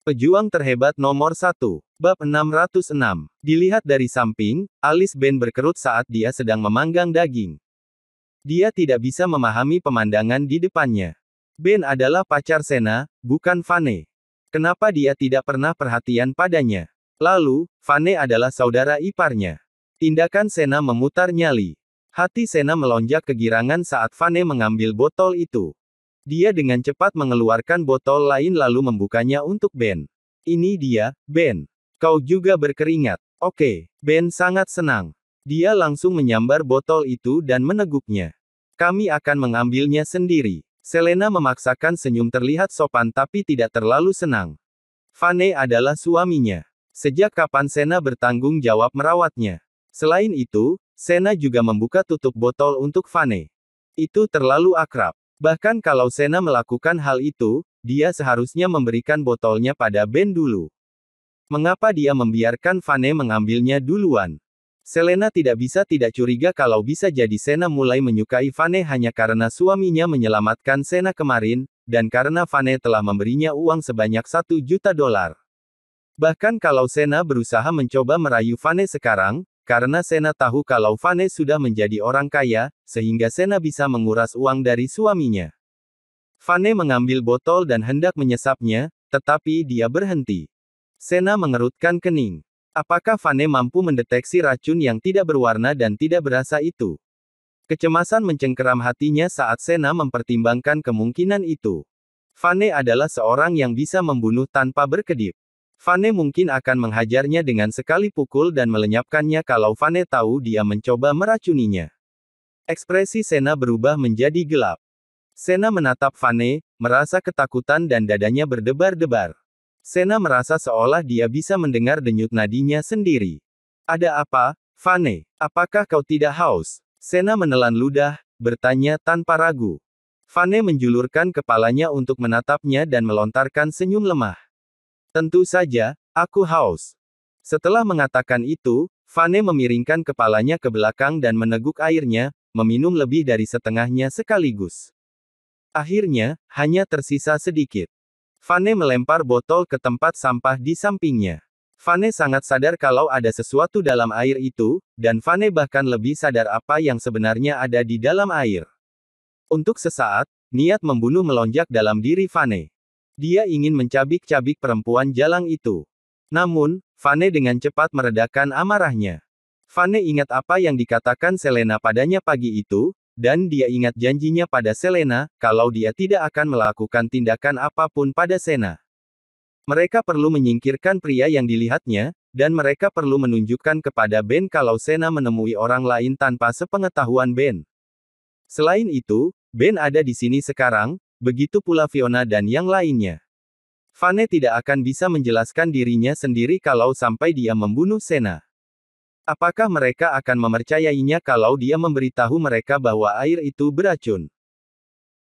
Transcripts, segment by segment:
Pejuang terhebat nomor 1. Bab 606. Dilihat dari samping, alis Ben berkerut saat dia sedang memanggang daging. Dia tidak bisa memahami pemandangan di depannya. Ben adalah pacar Sena, bukan Vane. Kenapa dia tidak pernah perhatian padanya? Lalu, Vane adalah saudara iparnya. Tindakan Sena memutar nyali. Hati Sena melonjak kegirangan saat Vane mengambil botol itu. Dia dengan cepat mengeluarkan botol lain lalu membukanya untuk Ben. Ini dia, Ben. Kau juga berkeringat. Oke, Ben sangat senang. Dia langsung menyambar botol itu dan meneguknya. Kami akan mengambilnya sendiri. Selena memaksakan senyum terlihat sopan tapi tidak terlalu senang. Vane adalah suaminya. Sejak kapan Sena bertanggung jawab merawatnya? Selain itu, Sena juga membuka tutup botol untuk Vane. Itu terlalu akrab. Bahkan kalau Sena melakukan hal itu, dia seharusnya memberikan botolnya pada Ben dulu. Mengapa dia membiarkan Vane mengambilnya duluan? Selena tidak bisa tidak curiga kalau bisa jadi Sena mulai menyukai Vane hanya karena suaminya menyelamatkan Sena kemarin, dan karena Vane telah memberinya uang sebanyak $1 juta. Bahkan kalau Sena berusaha mencoba merayu Vane sekarang, karena Sena tahu kalau Vane sudah menjadi orang kaya, sehingga Sena bisa menguras uang dari suaminya. Vane mengambil botol dan hendak menyesapnya, tetapi dia berhenti. Sena mengerutkan kening. Apakah Vane mampu mendeteksi racun yang tidak berwarna dan tidak berasa itu? Kecemasan mencengkeram hatinya saat Sena mempertimbangkan kemungkinan itu. Vane adalah seorang yang bisa membunuh tanpa berkedip. Vane mungkin akan menghajarnya dengan sekali pukul dan melenyapkannya kalau Vane tahu dia mencoba meracuninya. Ekspresi Sena berubah menjadi gelap. Sena menatap Vane, merasa ketakutan dan dadanya berdebar-debar. Sena merasa seolah dia bisa mendengar denyut nadinya sendiri. Ada apa, Vane? Apakah kau tidak haus? Sena menelan ludah, bertanya tanpa ragu. Vane menjulurkan kepalanya untuk menatapnya dan melontarkan senyum lemah. Tentu saja, aku haus. Setelah mengatakan itu, Vane memiringkan kepalanya ke belakang dan meneguk airnya, meminum lebih dari setengahnya sekaligus. Akhirnya, hanya tersisa sedikit. Vane melempar botol ke tempat sampah di sampingnya. Vane sangat sadar kalau ada sesuatu dalam air itu, dan Vane bahkan lebih sadar apa yang sebenarnya ada di dalam air. Untuk sesaat, niat membunuh melonjak dalam diri Vane. Dia ingin mencabik-cabik perempuan jalang itu. Namun, Vane dengan cepat meredakan amarahnya. Vane ingat apa yang dikatakan Selena padanya pagi itu, dan dia ingat janjinya pada Selena, kalau dia tidak akan melakukan tindakan apapun pada Sena. Mereka perlu menyingkirkan pria yang dilihatnya, dan mereka perlu menunjukkan kepada Ben kalau Sena menemui orang lain tanpa sepengetahuan Ben. Selain itu, Ben ada di sini sekarang, begitu pula Fiona dan yang lainnya. Vane tidak akan bisa menjelaskan dirinya sendiri kalau sampai dia membunuh Sena. Apakah mereka akan mempercayainya kalau dia memberitahu mereka bahwa air itu beracun?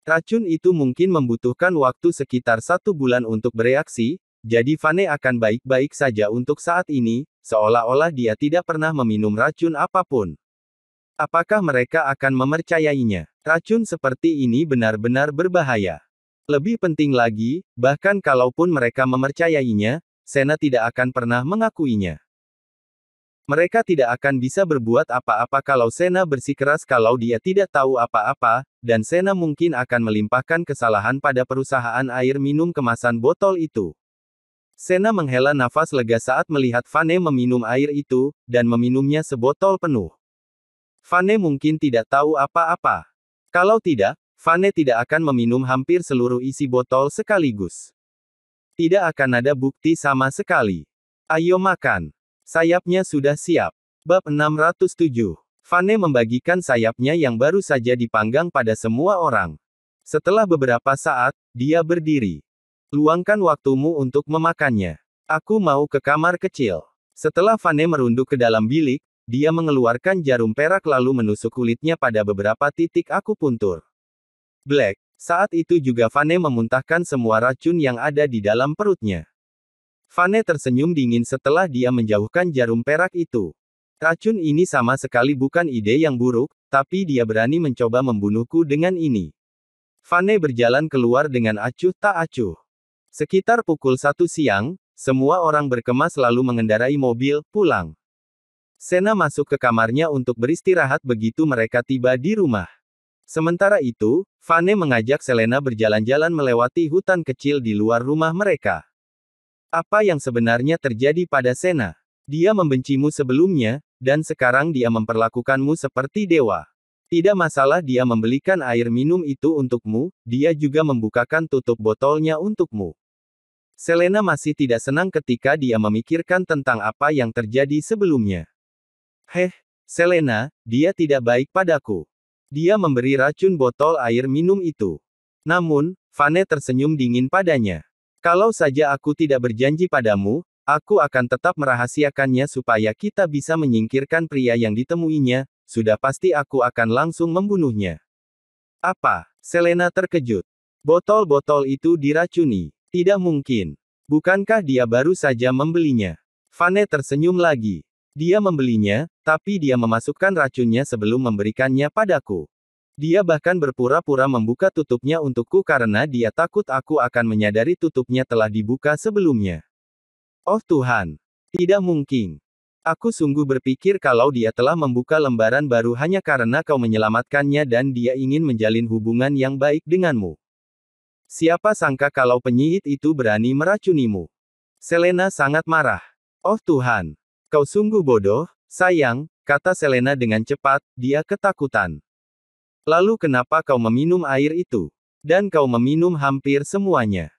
Racun itu mungkin membutuhkan waktu sekitar 1 bulan untuk bereaksi, jadi Vane akan baik-baik saja untuk saat ini, seolah-olah dia tidak pernah meminum racun apapun. Apakah mereka akan mempercayainya? Racun seperti ini benar-benar berbahaya. Lebih penting lagi, bahkan kalaupun mereka mempercayainya, Sena tidak akan pernah mengakuinya. Mereka tidak akan bisa berbuat apa-apa kalau Sena bersikeras kalau dia tidak tahu apa-apa, dan Sena mungkin akan melimpahkan kesalahan pada perusahaan air minum kemasan botol itu. Sena menghela nafas lega saat melihat Vane meminum air itu, dan meminumnya sebotol penuh. Vane mungkin tidak tahu apa-apa. Kalau tidak, Vane tidak akan meminum hampir seluruh isi botol sekaligus. Tidak akan ada bukti sama sekali. Ayo makan. Sayapnya sudah siap. Bab 607. Vane membagikan sayapnya yang baru saja dipanggang pada semua orang. Setelah beberapa saat, dia berdiri. Luangkan waktumu untuk memakannya. Aku mau ke kamar kecil. Setelah Vane merunduk ke dalam bilik, dia mengeluarkan jarum perak lalu menusuk kulitnya pada beberapa titik akupuntur. Black. Saat itu juga Vane memuntahkan semua racun yang ada di dalam perutnya. Vane tersenyum dingin setelah dia menjauhkan jarum perak itu. Racun ini sama sekali bukan ide yang buruk, tapi dia berani mencoba membunuhku dengan ini. Vane berjalan keluar dengan acuh tak acuh. Sekitar pukul 1 siang, semua orang berkemas lalu mengendarai mobil pulang. Sena masuk ke kamarnya untuk beristirahat begitu mereka tiba di rumah. Sementara itu, Vane mengajak Selena berjalan-jalan melewati hutan kecil di luar rumah mereka. Apa yang sebenarnya terjadi pada Sena? Dia membencimu sebelumnya, dan sekarang dia memperlakukanmu seperti dewa. Tidak masalah dia membelikan air minum itu untukmu, dia juga membukakan tutup botolnya untukmu. Selena masih tidak senang ketika dia memikirkan tentang apa yang terjadi sebelumnya. Selena, dia tidak baik padaku. Dia memberi racun botol air minum itu. Namun, Vane tersenyum dingin padanya. Kalau saja aku tidak berjanji padamu, aku akan tetap merahasiakannya supaya kita bisa menyingkirkan pria yang ditemuinya, sudah pasti aku akan langsung membunuhnya. Apa? Selena terkejut. Botol-botol itu diracuni. Tidak mungkin. Bukankah dia baru saja membelinya? Vane tersenyum lagi. Dia membelinya, tapi dia memasukkan racunnya sebelum memberikannya padaku. Dia bahkan berpura-pura membuka tutupnya untukku karena dia takut aku akan menyadari tutupnya telah dibuka sebelumnya. Oh Tuhan! Tidak mungkin. Aku sungguh berpikir kalau dia telah membuka lembaran baru hanya karena kau menyelamatkannya dan dia ingin menjalin hubungan yang baik denganmu. Siapa sangka kalau penyihir itu berani meracunimu? Selena sangat marah. Oh Tuhan! Kau sungguh bodoh, sayang, kata Selena dengan cepat, dia ketakutan. Lalu kenapa kau meminum air itu? Dan kau meminum hampir semuanya.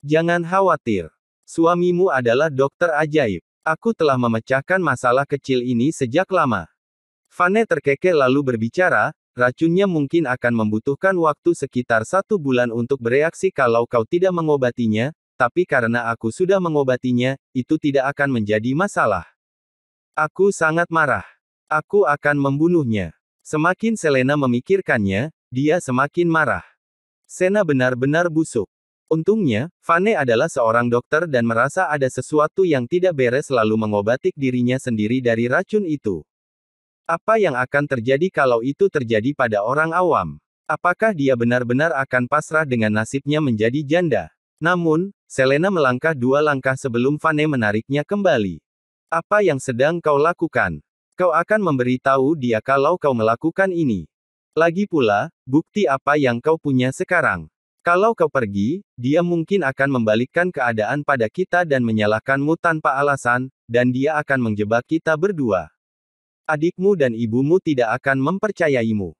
Jangan khawatir. Suamimu adalah dokter ajaib. Aku telah memecahkan masalah kecil ini sejak lama. Vane terkekeh lalu berbicara, racunnya mungkin akan membutuhkan waktu sekitar 1 bulan untuk bereaksi kalau kau tidak mengobatinya, tapi karena aku sudah mengobatinya, itu tidak akan menjadi masalah. Aku sangat marah. Aku akan membunuhnya. Semakin Selena memikirkannya, dia semakin marah. Sena benar-benar busuk. Untungnya, Vane adalah seorang dokter dan merasa ada sesuatu yang tidak beres lalu mengobati dirinya sendiri dari racun itu. Apa yang akan terjadi kalau itu terjadi pada orang awam? Apakah dia benar-benar akan pasrah dengan nasibnya menjadi janda? Namun, Selena melangkah 2 langkah sebelum Vane menariknya kembali. Apa yang sedang kau lakukan? Kau akan memberitahu dia kalau kau melakukan ini. Lagi pula, bukti apa yang kau punya sekarang? Kalau kau pergi, dia mungkin akan membalikkan keadaan pada kita dan menyalahkanmu tanpa alasan, dan dia akan menjebak kita berdua. Adikmu dan ibumu tidak akan mempercayaimu.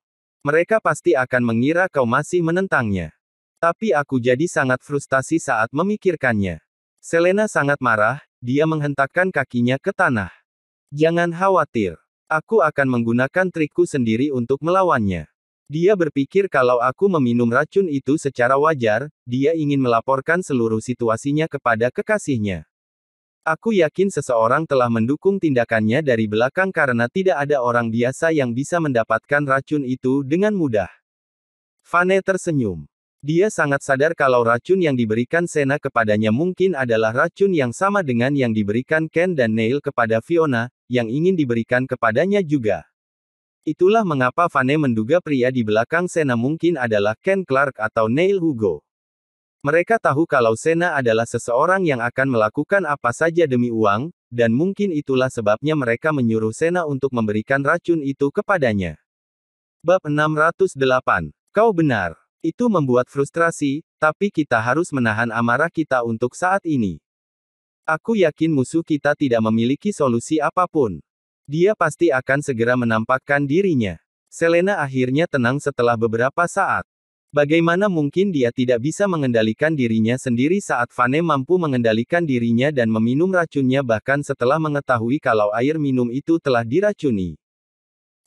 Mereka pasti akan mengira kau masih menentangnya. Tapi aku jadi sangat frustasi saat memikirkannya. Selena sangat marah, dia menghentakkan kakinya ke tanah. Jangan khawatir. Aku akan menggunakan trikku sendiri untuk melawannya. Dia berpikir kalau aku meminum racun itu secara wajar, dia ingin melaporkan seluruh situasinya kepada kekasihnya. Aku yakin seseorang telah mendukung tindakannya dari belakang karena tidak ada orang biasa yang bisa mendapatkan racun itu dengan mudah. Vane tersenyum. Dia sangat sadar kalau racun yang diberikan Sena kepadanya mungkin adalah racun yang sama dengan yang diberikan Ken dan Neil kepada Fiona, yang ingin diberikan kepadanya juga. Itulah mengapa Vane menduga pria di belakang Sena mungkin adalah Ken Clark atau Neil Hugo. Mereka tahu kalau Sena adalah seseorang yang akan melakukan apa saja demi uang, dan mungkin itulah sebabnya mereka menyuruh Sena untuk memberikan racun itu kepadanya. Bab 608. Kau benar. Itu membuat frustrasi, tapi kita harus menahan amarah kita untuk saat ini. Aku yakin musuh kita tidak memiliki solusi apapun. Dia pasti akan segera menampakkan dirinya. Selena akhirnya tenang setelah beberapa saat. Bagaimana mungkin dia tidak bisa mengendalikan dirinya sendiri saat Vane mampu mengendalikan dirinya dan meminum racunnya bahkan setelah mengetahui kalau air minum itu telah diracuni.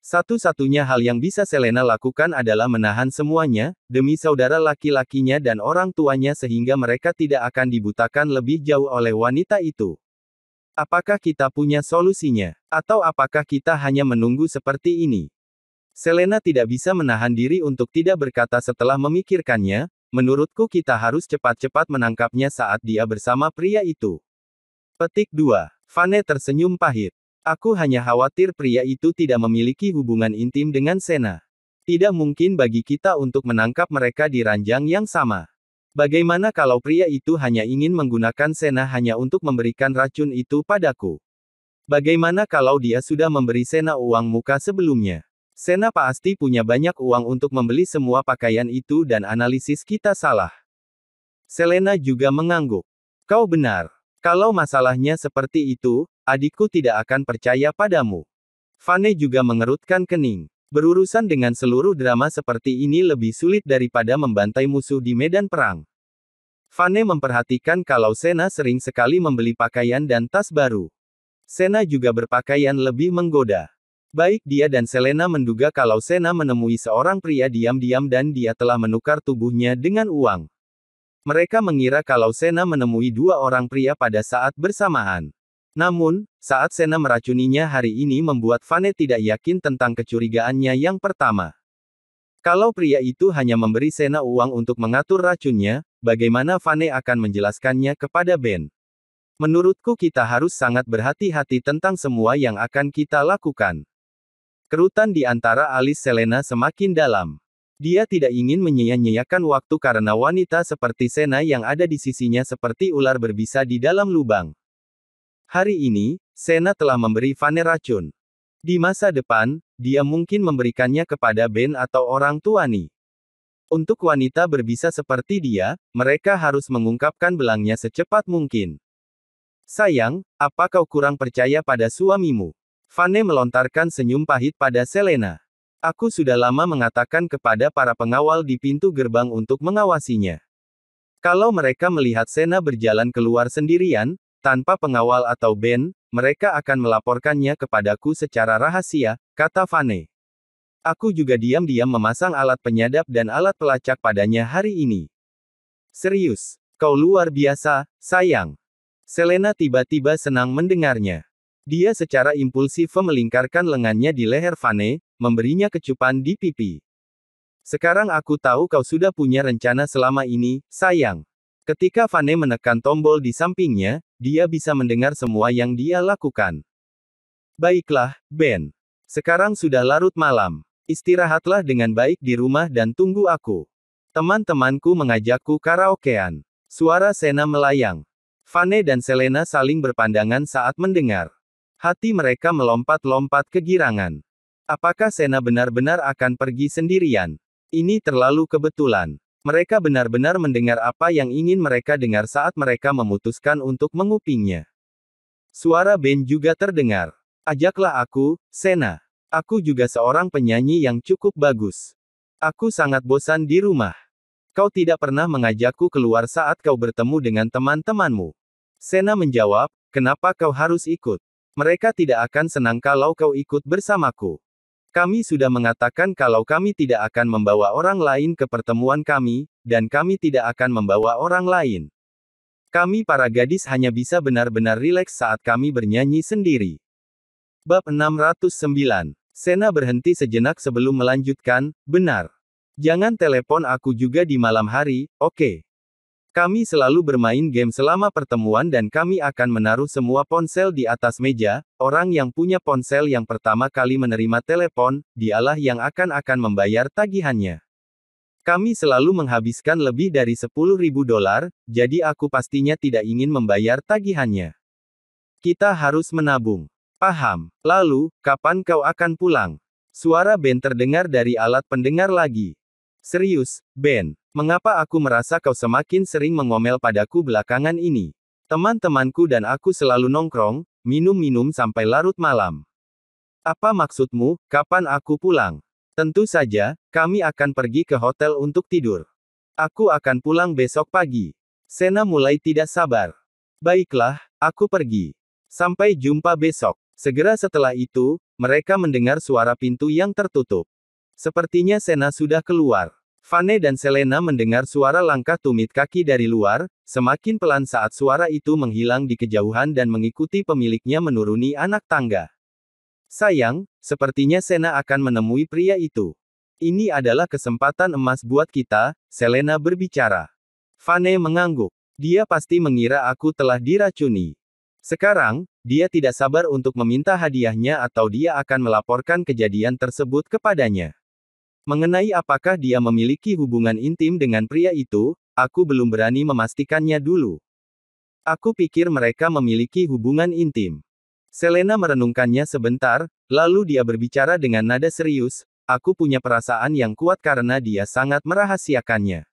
Satu-satunya hal yang bisa Selena lakukan adalah menahan semuanya, demi saudara laki-lakinya dan orang tuanya sehingga mereka tidak akan dibutakan lebih jauh oleh wanita itu. Apakah kita punya solusinya? Atau apakah kita hanya menunggu seperti ini? Selena tidak bisa menahan diri untuk tidak berkata setelah memikirkannya, menurutku kita harus cepat-cepat menangkapnya saat dia bersama pria itu. Petik 2. Vane tersenyum pahit. Aku hanya khawatir pria itu tidak memiliki hubungan intim dengan Sena. Tidak mungkin bagi kita untuk menangkap mereka di ranjang yang sama. Bagaimana kalau pria itu hanya ingin menggunakan Sena hanya untuk memberikan racun itu padaku? Bagaimana kalau dia sudah memberi Sena uang muka sebelumnya? Sena pasti punya banyak uang untuk membeli semua pakaian itu dan analisis kita salah. Selena juga mengangguk. Kau benar. Kalau masalahnya seperti itu, adikku tidak akan percaya padamu. Vane juga mengerutkan kening. Berurusan dengan seluruh drama seperti ini lebih sulit daripada membantai musuh di medan perang. Vane memperhatikan kalau Sena sering sekali membeli pakaian dan tas baru. Sena juga berpakaian lebih menggoda. Baik dia dan Selena menduga kalau Sena menemui seorang pria diam-diam dan dia telah menukar tubuhnya dengan uang. Mereka mengira kalau Sena menemui dua orang pria pada saat bersamaan. Namun, saat Sena meracuninya hari ini membuat Vane tidak yakin tentang kecurigaannya yang pertama. Kalau pria itu hanya memberi Sena uang untuk mengatur racunnya, bagaimana Vane akan menjelaskannya kepada Ben? Menurutku kita harus sangat berhati-hati tentang semua yang akan kita lakukan. Kerutan di antara alis Selena semakin dalam. Dia tidak ingin menyia-nyiakan waktu karena wanita seperti Sena yang ada di sisinya seperti ular berbisa di dalam lubang. Hari ini, Sena telah memberi Vane racun. Di masa depan, dia mungkin memberikannya kepada Ben atau orang tuani. Untuk wanita berbisa seperti dia, mereka harus mengungkapkan belangnya secepat mungkin. Sayang, apa kau kurang percaya pada suamimu? Vane melontarkan senyum pahit pada Selena. Aku sudah lama mengatakan kepada para pengawal di pintu gerbang untuk mengawasinya. Kalau mereka melihat Sena berjalan keluar sendirian, tanpa pengawal atau Ben, mereka akan melaporkannya kepadaku secara rahasia, kata Vane. Aku juga diam-diam memasang alat penyadap dan alat pelacak padanya hari ini. Serius, kau luar biasa, sayang. Selena tiba-tiba senang mendengarnya. Dia secara impulsif melingkarkan lengannya di leher Vane, memberinya kecupan di pipi. Sekarang aku tahu kau sudah punya rencana selama ini, sayang. Ketika Vane menekan tombol di sampingnya, dia bisa mendengar semua yang dia lakukan. Baiklah, Ben. Sekarang sudah larut malam. Istirahatlah dengan baik di rumah dan tunggu aku. Teman-temanku mengajakku karaokean. Suara Sena melayang. Vane dan Selena saling berpandangan saat mendengar. Hati mereka melompat-lompat kegirangan. Apakah Sena benar-benar akan pergi sendirian? Ini terlalu kebetulan. Mereka benar-benar mendengar apa yang ingin mereka dengar saat mereka memutuskan untuk mengupingnya. Suara Ben juga terdengar. Ajaklah aku, Sena. Aku juga seorang penyanyi yang cukup bagus. Aku sangat bosan di rumah. Kau tidak pernah mengajakku keluar saat kau bertemu dengan teman-temanmu. Sena menjawab, kenapa kau harus ikut? Mereka tidak akan senang kalau kau ikut bersamaku. Kami sudah mengatakan kalau kami tidak akan membawa orang lain ke pertemuan kami, dan kami tidak akan membawa orang lain. Kami para gadis hanya bisa benar-benar rileks saat kami bernyanyi sendiri. Bab 609. Sena berhenti sejenak sebelum melanjutkan, benar. Jangan telepon aku juga di malam hari, oke? Kami selalu bermain game selama pertemuan dan kami akan menaruh semua ponsel di atas meja. Orang yang punya ponsel yang pertama kali menerima telepon, dialah yang akan membayar tagihannya. Kami selalu menghabiskan lebih dari $10.000, jadi aku pastinya tidak ingin membayar tagihannya. Kita harus menabung. Paham. Lalu, kapan kau akan pulang? Suara Ben terdengar dari alat pendengar lagi. Serius, Ben. Mengapa aku merasa kau semakin sering mengomel padaku belakangan ini? Teman-temanku dan aku selalu nongkrong, minum-minum sampai larut malam. Apa maksudmu, kapan aku pulang? Tentu saja, kami akan pergi ke hotel untuk tidur. Aku akan pulang besok pagi. Sena mulai tidak sabar. Baiklah, aku pergi. Sampai jumpa besok. Segera setelah itu, mereka mendengar suara pintu yang tertutup. Sepertinya Sena sudah keluar. Vane dan Selena mendengar suara langkah tumit kaki dari luar, semakin pelan saat suara itu menghilang di kejauhan dan mengikuti pemiliknya menuruni anak tangga. Sayang, sepertinya Sena akan menemui pria itu. Ini adalah kesempatan emas buat kita, Selena berbicara. Vane mengangguk. Dia pasti mengira aku telah diracuni. Sekarang, dia tidak sabar untuk meminta hadiahnya atau dia akan melaporkan kejadian tersebut kepadanya. Mengenai apakah dia memiliki hubungan intim dengan pria itu, aku belum berani memastikannya dulu. Aku pikir mereka memiliki hubungan intim. Selena merenungkannya sebentar, lalu dia berbicara dengan nada serius, aku punya perasaan yang kuat karena dia sangat merahasiakannya.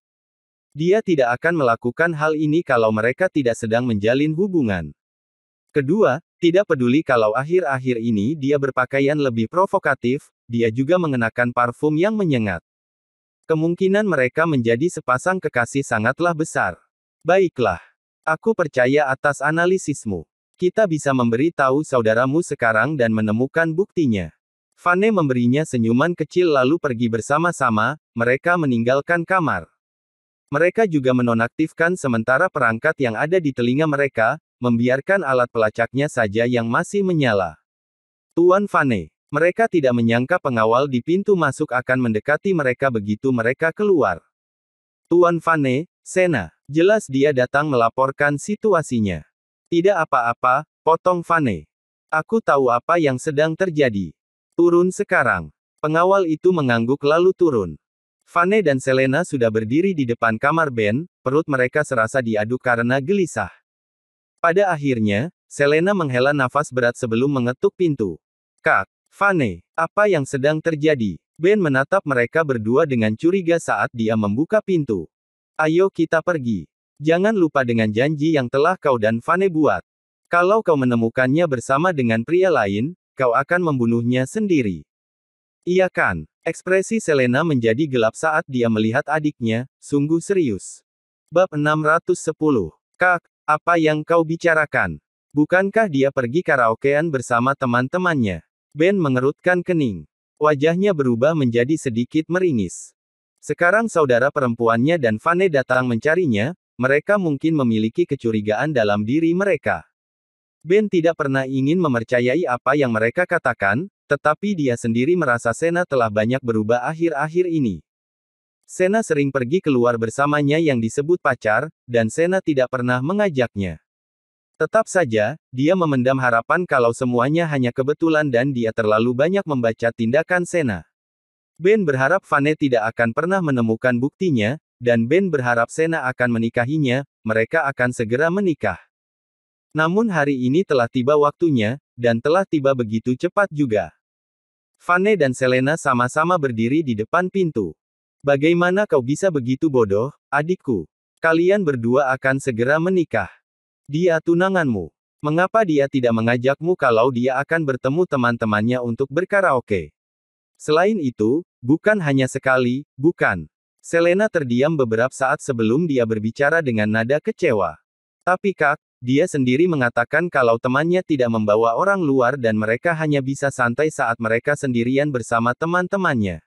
Dia tidak akan melakukan hal ini kalau mereka tidak sedang menjalin hubungan. Kedua, tidak peduli kalau akhir-akhir ini dia berpakaian lebih provokatif, dia juga mengenakan parfum yang menyengat. Kemungkinan mereka menjadi sepasang kekasih sangatlah besar. Baiklah. Aku percaya atas analisismu. Kita bisa memberi tahu saudaramu sekarang dan menemukan buktinya. Vane memberinya senyuman kecil lalu pergi bersama-sama, mereka meninggalkan kamar. Mereka juga menonaktifkan sementara perangkat yang ada di telinga mereka, membiarkan alat pelacaknya saja yang masih menyala. Tuan Vane. Mereka tidak menyangka pengawal di pintu masuk akan mendekati mereka begitu mereka keluar. Tuan Vane, Sena. Jelas dia datang melaporkan situasinya. Tidak apa-apa, potong Vane. Aku tahu apa yang sedang terjadi. Turun sekarang. Pengawal itu mengangguk lalu turun. Vane dan Selena sudah berdiri di depan kamar Ben, perut mereka serasa diaduk karena gelisah. Pada akhirnya, Selena menghela nafas berat sebelum mengetuk pintu. Kak, Vane, apa yang sedang terjadi? Ben menatap mereka berdua dengan curiga saat dia membuka pintu. Ayo kita pergi. Jangan lupa dengan janji yang telah kau dan Vane buat. Kalau kau menemukannya bersama dengan pria lain, kau akan membunuhnya sendiri. Iya kan? Ekspresi Selena menjadi gelap saat dia melihat adiknya, sungguh serius. Bab 610. Kak, apa yang kau bicarakan? Bukankah dia pergi karaokean bersama teman-temannya? Ben mengerutkan kening. Wajahnya berubah menjadi sedikit meringis. Sekarang saudara perempuannya dan Vane datang mencarinya, mereka mungkin memiliki kecurigaan dalam diri mereka. Ben tidak pernah ingin mempercayai apa yang mereka katakan, tetapi dia sendiri merasa Sena telah banyak berubah akhir-akhir ini. Sena sering pergi keluar bersamanya yang disebut pacar, dan Sena tidak pernah mengajaknya. Tetap saja, dia memendam harapan kalau semuanya hanya kebetulan dan dia terlalu banyak membaca tindakan Sena. Ben berharap Vane tidak akan pernah menemukan buktinya, dan Ben berharap Sena akan menikahinya, mereka akan segera menikah. Namun hari ini telah tiba waktunya, dan telah tiba begitu cepat juga. Vane dan Selena sama-sama berdiri di depan pintu. Bagaimana kau bisa begitu bodoh, adikku? Kalian berdua akan segera menikah. Dia tunanganmu. Mengapa dia tidak mengajakmu kalau dia akan bertemu teman-temannya untuk berkaraoke? Selain itu, bukan hanya sekali, bukan. Selena terdiam beberapa saat sebelum dia berbicara dengan nada kecewa. Tapi Kak, dia sendiri mengatakan kalau temannya tidak membawa orang luar dan mereka hanya bisa santai saat mereka sendirian bersama teman-temannya.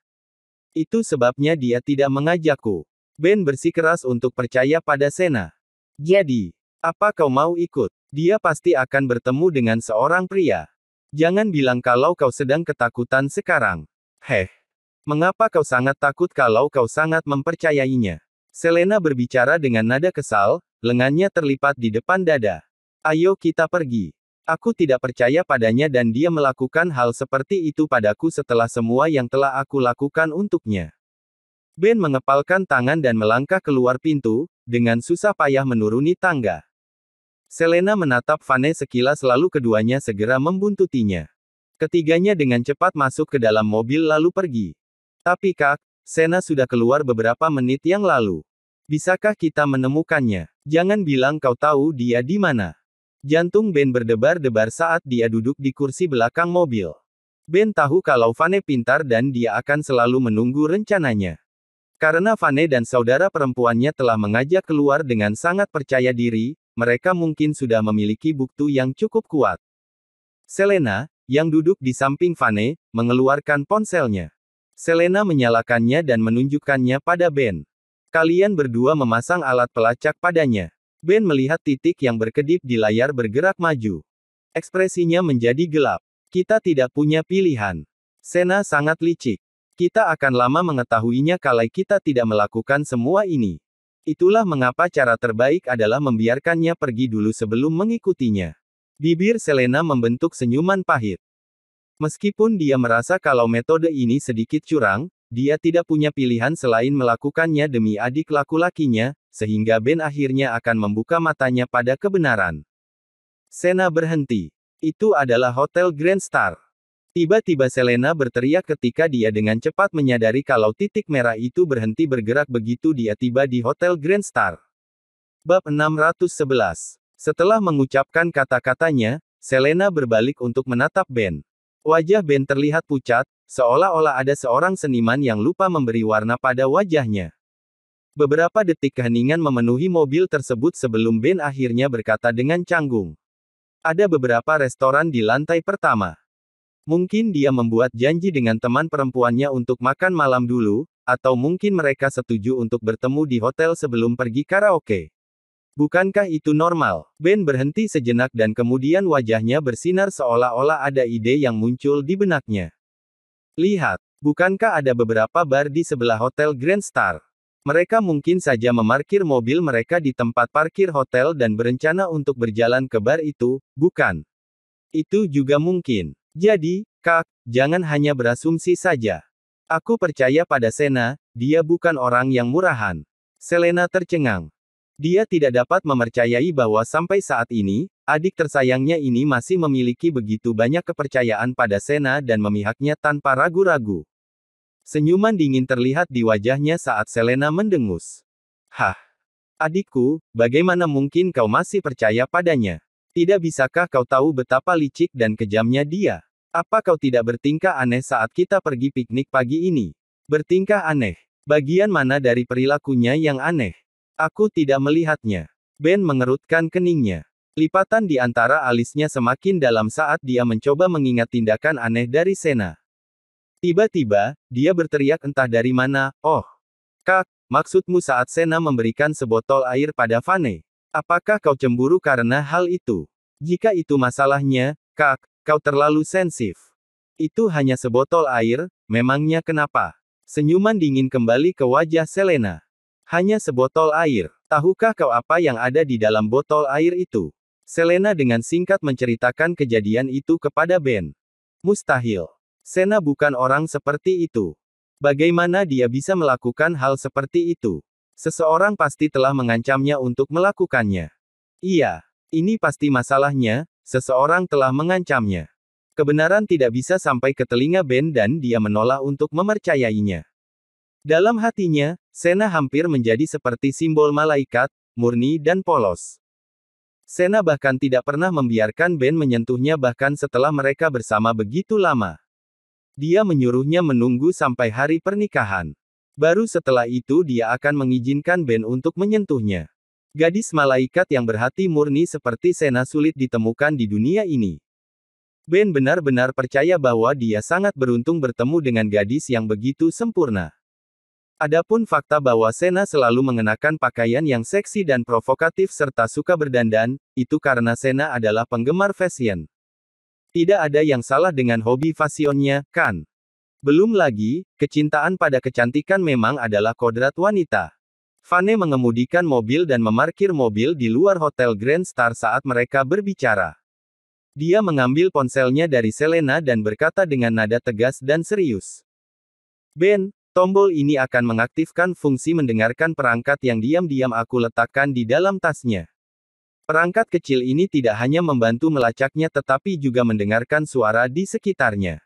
Itu sebabnya dia tidak mengajakku. Ben bersikeras untuk percaya pada Sena. Jadi, apa kau mau ikut? Dia pasti akan bertemu dengan seorang pria. Jangan bilang kalau kau sedang ketakutan sekarang. Heh. Mengapa kau sangat takut kalau kau sangat mempercayainya? Selena berbicara dengan nada kesal, lengannya terlipat di depan dada. Ayo kita pergi. Aku tidak percaya padanya dan dia melakukan hal seperti itu padaku setelah semua yang telah aku lakukan untuknya. Ben mengepalkan tangan dan melangkah keluar pintu, dengan susah payah menuruni tangga. Selena menatap Vane sekilas lalu keduanya segera membuntutinya. Ketiganya dengan cepat masuk ke dalam mobil lalu pergi. Tapi Kak, Sena sudah keluar beberapa menit yang lalu. Bisakah kita menemukannya? Jangan bilang kau tahu dia di mana. Jantung Ben berdebar-debar saat dia duduk di kursi belakang mobil. Ben tahu kalau Vane pintar dan dia akan selalu menunggu rencananya. Karena Vane dan saudara perempuannya telah mengajak keluar dengan sangat percaya diri, mereka mungkin sudah memiliki bukti yang cukup kuat. Selena, yang duduk di samping Vane, mengeluarkan ponselnya. Selena menyalakannya dan menunjukkannya pada Ben. Kalian berdua memasang alat pelacak padanya. Ben melihat titik yang berkedip di layar bergerak maju. Ekspresinya menjadi gelap. Kita tidak punya pilihan. Sena sangat licik. Kita akan lama mengetahuinya kalau kita tidak melakukan semua ini. Itulah mengapa cara terbaik adalah membiarkannya pergi dulu sebelum mengikutinya. Bibir Selena membentuk senyuman pahit. Meskipun dia merasa kalau metode ini sedikit curang, dia tidak punya pilihan selain melakukannya demi adik laki-lakinya, sehingga Ben akhirnya akan membuka matanya pada kebenaran. Sena berhenti. Itu adalah Hotel Grand Star. Tiba-tiba Selena berteriak ketika dia dengan cepat menyadari kalau titik merah itu berhenti bergerak begitu dia tiba di Hotel Grand Star. Bab 611. Setelah mengucapkan kata-katanya, Selena berbalik untuk menatap Ben. Wajah Ben terlihat pucat, seolah-olah ada seorang seniman yang lupa memberi warna pada wajahnya. Beberapa detik keheningan memenuhi mobil tersebut sebelum Ben akhirnya berkata dengan canggung. Ada beberapa restoran di lantai pertama. Mungkin dia membuat janji dengan teman perempuannya untuk makan malam dulu, atau mungkin mereka setuju untuk bertemu di hotel sebelum pergi karaoke. Bukankah itu normal? Ben berhenti sejenak dan kemudian wajahnya bersinar seolah-olah ada ide yang muncul di benaknya. Lihat, bukankah ada beberapa bar di sebelah Hotel Grand Star? Mereka mungkin saja memarkir mobil mereka di tempat parkir hotel dan berencana untuk berjalan ke bar itu, bukan? Itu juga mungkin. Jadi, Kak, jangan hanya berasumsi saja. Aku percaya pada Sena, dia bukan orang yang murahan. Selena tercengang. Dia tidak dapat mempercayai bahwa sampai saat ini, adik tersayangnya ini masih memiliki begitu banyak kepercayaan pada Sena dan memihaknya tanpa ragu-ragu. Senyuman dingin terlihat di wajahnya saat Selena mendengus. Hah? Adikku, bagaimana mungkin kau masih percaya padanya? Tidak bisakah kau tahu betapa licik dan kejamnya dia? Apa kau tidak bertingkah aneh saat kita pergi piknik pagi ini? Bertingkah aneh? Bagian mana dari perilakunya yang aneh? Aku tidak melihatnya. Ben mengerutkan keningnya. Lipatan di antara alisnya semakin dalam saat dia mencoba mengingat tindakan aneh dari Sena. Tiba-tiba, dia berteriak entah dari mana, "Oh, Kak, maksudmu saat Sena memberikan sebotol air pada Vane? Apakah kau cemburu karena hal itu? Jika itu masalahnya, Kak, kau terlalu sensif. Itu hanya sebotol air, memangnya kenapa?" Senyuman dingin kembali ke wajah Selena. Hanya sebotol air. Tahukah kau apa yang ada di dalam botol air itu? Selena dengan singkat menceritakan kejadian itu kepada Ben. Mustahil. Sena bukan orang seperti itu. Bagaimana dia bisa melakukan hal seperti itu? Seseorang pasti telah mengancamnya untuk melakukannya. Iya, ini pasti masalahnya, seseorang telah mengancamnya. Kebenaran tidak bisa sampai ke telinga Ben dan dia menolak untuk mempercayainya. Dalam hatinya, Sena hampir menjadi seperti simbol malaikat, murni dan polos. Sena bahkan tidak pernah membiarkan Ben menyentuhnya bahkan setelah mereka bersama begitu lama. Dia menyuruhnya menunggu sampai hari pernikahan. Baru setelah itu dia akan mengizinkan Ben untuk menyentuhnya. Gadis malaikat yang berhati murni seperti Sena sulit ditemukan di dunia ini. Ben benar-benar percaya bahwa dia sangat beruntung bertemu dengan gadis yang begitu sempurna. Adapun fakta bahwa Sena selalu mengenakan pakaian yang seksi dan provokatif serta suka berdandan, itu karena Sena adalah penggemar fashion. Tidak ada yang salah dengan hobi fashionnya, kan? Belum lagi, kecintaan pada kecantikan memang adalah kodrat wanita. Vane mengemudikan mobil dan memarkir mobil di luar Hotel Grand Star saat mereka berbicara. Dia mengambil ponselnya dari Selena dan berkata dengan nada tegas dan serius. Ben, tombol ini akan mengaktifkan fungsi mendengarkan perangkat yang diam-diam aku letakkan di dalam tasnya. Perangkat kecil ini tidak hanya membantu melacaknya tetapi juga mendengarkan suara di sekitarnya.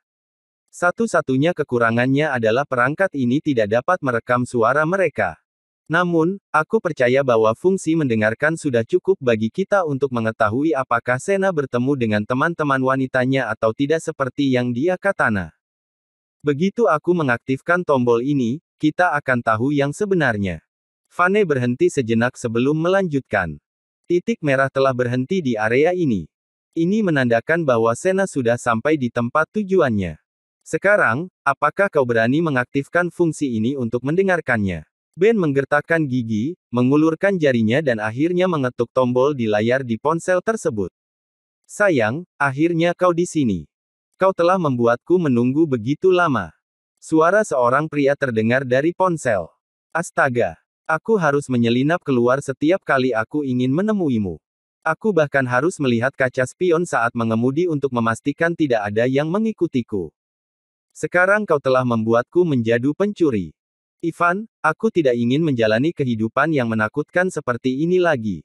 Satu-satunya kekurangannya adalah perangkat ini tidak dapat merekam suara mereka. Namun, aku percaya bahwa fungsi mendengarkan sudah cukup bagi kita untuk mengetahui apakah Sena bertemu dengan teman-teman wanitanya atau tidak seperti yang dia katakan. Begitu aku mengaktifkan tombol ini, kita akan tahu yang sebenarnya. Vane berhenti sejenak sebelum melanjutkan. Titik merah telah berhenti di area ini. Ini menandakan bahwa Sena sudah sampai di tempat tujuannya. Sekarang, apakah kau berani mengaktifkan fungsi ini untuk mendengarkannya? Ben menggertakkan gigi, mengulurkan jarinya dan akhirnya mengetuk tombol di layar di ponsel tersebut. Sayang, akhirnya kau di sini. Kau telah membuatku menunggu begitu lama. Suara seorang pria terdengar dari ponsel. Astaga. Aku harus menyelinap keluar setiap kali aku ingin menemuimu. Aku bahkan harus melihat kaca spion saat mengemudi untuk memastikan tidak ada yang mengikutiku. Sekarang kau telah membuatku menjadi pencuri. Ivan, aku tidak ingin menjalani kehidupan yang menakutkan seperti ini lagi.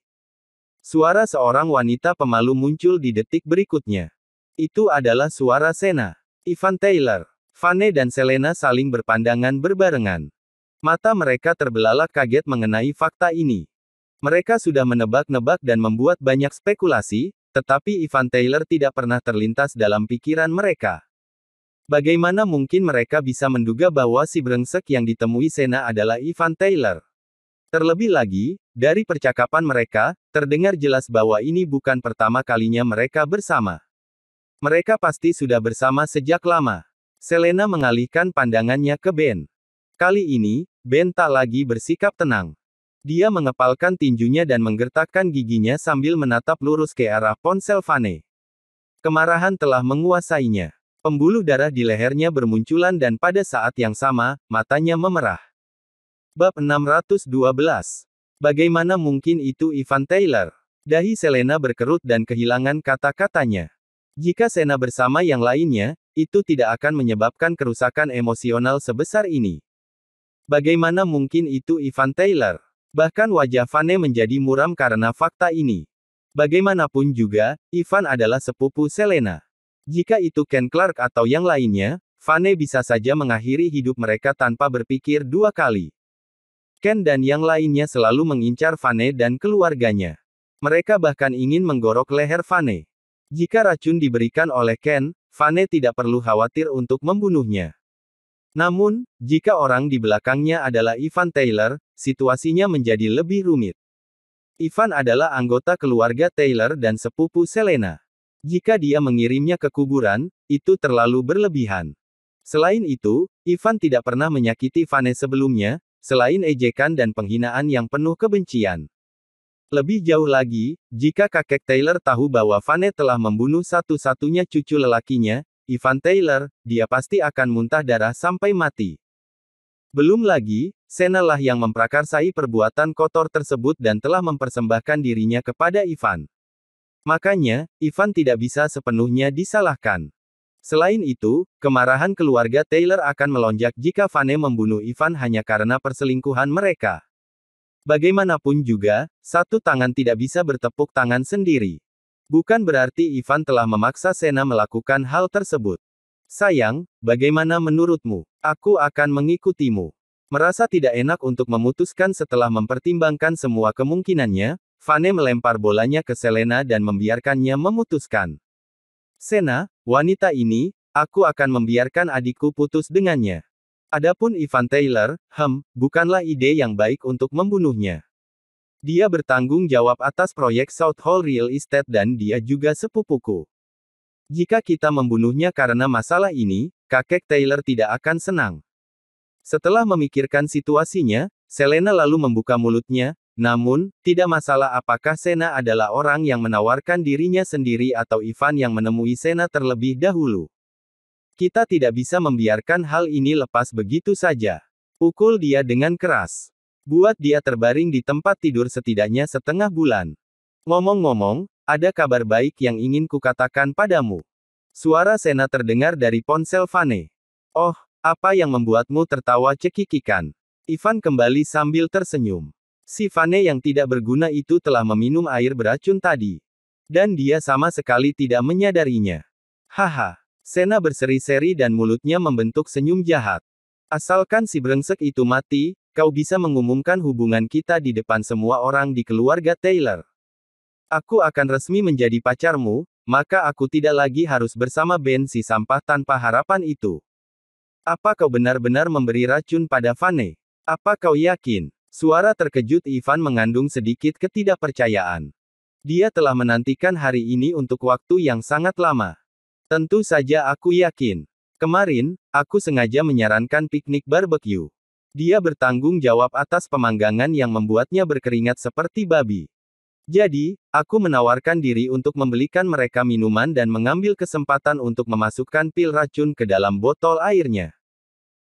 Suara seorang wanita pemalu muncul di detik berikutnya. Itu adalah suara Sena. Ivan Taylor. Vane dan Selena saling berpandangan berbarengan. Mata mereka terbelalak kaget mengenai fakta ini. Mereka sudah menebak-nebak dan membuat banyak spekulasi, tetapi Ivan Taylor tidak pernah terlintas dalam pikiran mereka. Bagaimana mungkin mereka bisa menduga bahwa si brengsek yang ditemui Sena adalah Ivan Taylor? Terlebih lagi, dari percakapan mereka, terdengar jelas bahwa ini bukan pertama kalinya mereka bersama. Mereka pasti sudah bersama sejak lama. Selena mengalihkan pandangannya ke Ben. Kali ini, Ben tak lagi bersikap tenang. Dia mengepalkan tinjunya dan menggertakkan giginya sambil menatap lurus ke arah ponsel Vane. Kemarahan telah menguasainya. Pembuluh darah di lehernya bermunculan dan pada saat yang sama, matanya memerah. Bab 612. Bagaimana mungkin itu Ivan Taylor? Dahi Selena berkerut dan kehilangan kata-katanya. Jika Sena bersama yang lainnya, itu tidak akan menyebabkan kerusakan emosional sebesar ini. Bagaimana mungkin itu Ivan Taylor? Bahkan wajah Vane menjadi muram karena fakta ini. Bagaimanapun juga, Ivan adalah sepupu Selena. Jika itu Ken Clark atau yang lainnya, Vane bisa saja mengakhiri hidup mereka tanpa berpikir dua kali. Ken dan yang lainnya selalu mengincar Vane dan keluarganya. Mereka bahkan ingin menggorok leher Vane. Jika racun diberikan oleh Ken, Vane tidak perlu khawatir untuk membunuhnya. Namun, jika orang di belakangnya adalah Ivan Taylor, situasinya menjadi lebih rumit. Ivan adalah anggota keluarga Taylor dan sepupu Selena. Jika dia mengirimnya ke kuburan, itu terlalu berlebihan. Selain itu, Ivan tidak pernah menyakiti Vane sebelumnya, selain ejekan dan penghinaan yang penuh kebencian. Lebih jauh lagi, jika kakek Taylor tahu bahwa Vane telah membunuh satu-satunya cucu lelakinya, Ivan Taylor, dia pasti akan muntah darah sampai mati. Belum lagi, Sena lah yang memprakarsai perbuatan kotor tersebut dan telah mempersembahkan dirinya kepada Ivan. Makanya, Ivan tidak bisa sepenuhnya disalahkan. Selain itu, kemarahan keluarga Taylor akan melonjak jika Vane membunuh Ivan hanya karena perselingkuhan mereka. Bagaimanapun juga, satu tangan tidak bisa bertepuk tangan sendiri. Bukan berarti Ivan telah memaksa Sena melakukan hal tersebut. Sayang, bagaimana menurutmu? Aku akan mengikutimu. Merasa tidak enak untuk memutuskan setelah mempertimbangkan semua kemungkinannya, Vane melempar bolanya ke Selena dan membiarkannya memutuskan. Sena, wanita ini, aku akan membiarkan adikku putus dengannya. Adapun Ivan Taylor, bukanlah ide yang baik untuk membunuhnya. Dia bertanggung jawab atas proyek South Hall Real Estate dan dia juga sepupuku. Jika kita membunuhnya karena masalah ini, kakek Taylor tidak akan senang. Setelah memikirkan situasinya, Selena lalu membuka mulutnya, namun, tidak masalah apakah Sena adalah orang yang menawarkan dirinya sendiri atau Ivan yang menemui Sena terlebih dahulu. Kita tidak bisa membiarkan hal ini lepas begitu saja. Pukul dia dengan keras. Buat dia terbaring di tempat tidur setidaknya setengah bulan. Ngomong-ngomong, ada kabar baik yang ingin kukatakan padamu. Suara Sena terdengar dari ponsel Vane. Oh, apa yang membuatmu tertawa cekikikan? Ivan kembali sambil tersenyum. Si Vane yang tidak berguna itu telah meminum air beracun tadi. Dan dia sama sekali tidak menyadarinya. Haha. Sena berseri-seri dan mulutnya membentuk senyum jahat. Asalkan si brengsek itu mati, kau bisa mengumumkan hubungan kita di depan semua orang di keluarga Taylor. Aku akan resmi menjadi pacarmu, maka aku tidak lagi harus bersama Ben si sampah tanpa harapan itu. Apa kau benar-benar memberi racun pada Vane? Apa kau yakin? Suara terkejut Ivan mengandung sedikit ketidakpercayaan. Dia telah menantikan hari ini untuk waktu yang sangat lama. Tentu saja aku yakin. Kemarin, aku sengaja menyarankan piknik barbecue. Dia bertanggung jawab atas pemanggangan yang membuatnya berkeringat seperti babi. Jadi, aku menawarkan diri untuk membelikan mereka minuman dan mengambil kesempatan untuk memasukkan pil racun ke dalam botol airnya.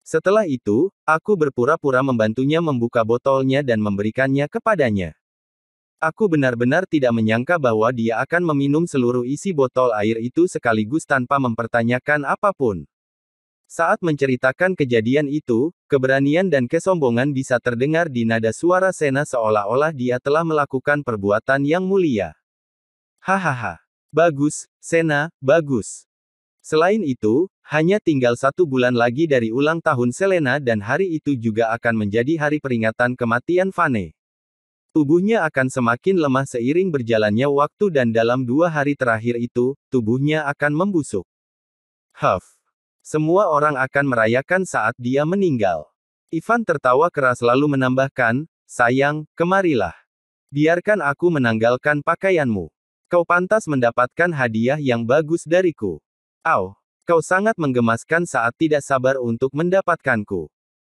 Setelah itu, aku berpura-pura membantunya membuka botolnya dan memberikannya kepadanya. Aku benar-benar tidak menyangka bahwa dia akan meminum seluruh isi botol air itu sekaligus tanpa mempertanyakan apapun. Saat menceritakan kejadian itu, keberanian dan kesombongan bisa terdengar di nada suara Sena seolah-olah dia telah melakukan perbuatan yang mulia. Hahaha. Bagus, Sena, bagus. Selain itu, hanya tinggal 1 bulan lagi dari ulang tahun Selena dan hari itu juga akan menjadi hari peringatan kematian Vane. Tubuhnya akan semakin lemah seiring berjalannya waktu dan dalam 2 hari terakhir itu, tubuhnya akan membusuk. Huff. Semua orang akan merayakan saat dia meninggal. Ivan tertawa keras lalu menambahkan, sayang, kemarilah. Biarkan aku menanggalkan pakaianmu. Kau pantas mendapatkan hadiah yang bagus dariku. Au, kau sangat menggemaskan saat tidak sabar untuk mendapatkanku.